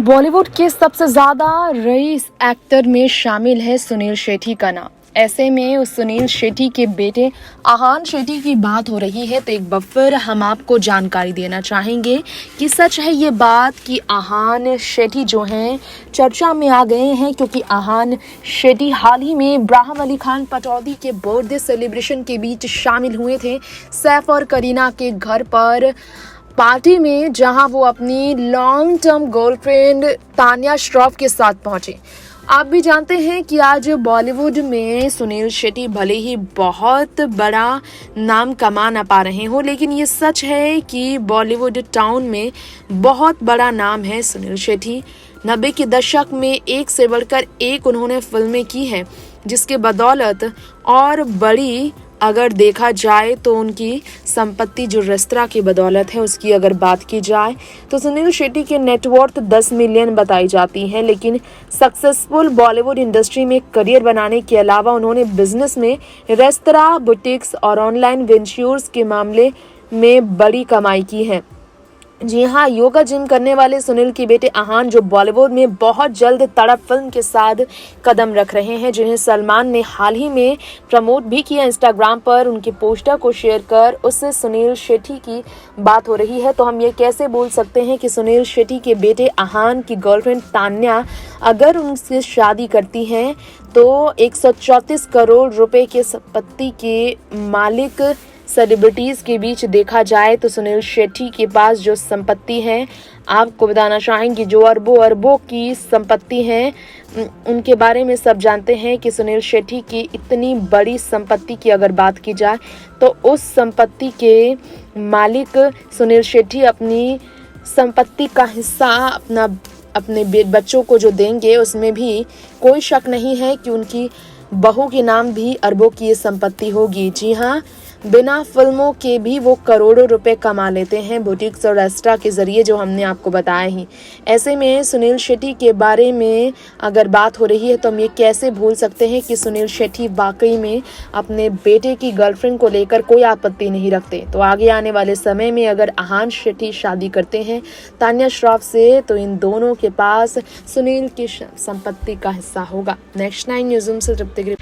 बॉलीवुड के सबसे ज्यादा रईस एक्टर में शामिल है सुनील शेट्टी का नाम। ऐसे में उस सुनील शेट्टी के बेटे आहान शेट्टी की बात हो रही है, तो एक बार फिर हम आपको जानकारी देना चाहेंगे कि सच है ये बात कि आहान शेट्टी जो हैं चर्चा में आ गए हैं, क्योंकि आहान शेट्टी हाल ही में इब्राहिम अली खान पटौदी के बर्थडे सेलिब्रेशन के बीच शामिल हुए थे सैफ और करीना के घर पर पार्टी में, जहां वो अपनी long term girlfriend Tanya Shroff के साथ पहुंचे। आप भी जानते हैं कि आज बॉलीवुड में सुनील शेट्टी भले ही बहुत बड़ा नाम कमा ना पा रहे हो, लेकिन ये सच है कि बॉलीवुड टाउन में बहुत बड़ा नाम है सुनील शेट्टी। 90 के दशक में एक से बढ़कर एक उन्होंने फिल्में की है, जिसके बदौलत और बड़ी अगर देखा जाए तो उनकी संपत्ति जो रेस्तरां की बदौलत है उसकी अगर बात की जाए तो सुनील शेट्टी के नेटवर्थ 10 मिलियन बताई जाती है। लेकिन सक्सेसफुल बॉलीवुड इंडस्ट्री में करियर बनाने के अलावा उन्होंने बिजनेस में, रेस्तरां, बुटीक्स और ऑनलाइन वेंचर्स के मामले में बड़ी कमाई की है। जी हाँ, योगा जिम करने वाले सुनील के बेटे आहान जो बॉलीवुड में बहुत जल्द तड़प फिल्म के साथ कदम रख रहे हैं, जिन्हें सलमान ने हाल ही में प्रमोट भी किया इंस्टाग्राम पर, उनके पोस्टर को शेयर कर उससे सुनील शेट्टी की बात हो रही है। तो हम ये कैसे बोल सकते हैं कि सुनील शेट्टी के बेटे आहान की गर्लफ्रेंड तान्या अगर उनसे शादी करती हैं तो 134 करोड़ रुपए के संपत्ति के मालिक सेलिब्रिटीज़ के बीच देखा जाए तो सुनील शेट्टी के पास जो संपत्ति है, आपको बताना चाहेंगे जो अरबों की संपत्ति है, उनके बारे में सब जानते हैं कि सुनील शेट्टी की इतनी बड़ी संपत्ति की अगर बात की जाए तो उस संपत्ति के मालिक सुनील शेट्टी अपनी संपत्ति का हिस्सा अपने बच्चों को जो देंगे, उसमें भी कोई शक नहीं है कि उनकी बहू के नाम भी अरबों की ये संपत्ति होगी। जी हाँ, बिना फिल्मों के भी वो करोड़ों रुपए कमा लेते हैं बुटीक्स और रेस्टोरेंट के जरिए, जो हमने आपको बताया ही। ऐसे में सुनील शेट्टी के बारे में अगर बात हो रही है तो हम ये कैसे भूल सकते हैं कि सुनील शेट्टी वाकई में अपने बेटे की गर्लफ्रेंड को लेकर कोई आपत्ति नहीं रखते। तो आगे आने वाले समय में अगर आहान शेट्टी शादी करते हैं तान्या श्रॉफ से, तो इन दोनों के पास सुनील की संपत्ति का हिस्सा होगा। नेक्स्ट 9 न्यूज़ से तृप्ति।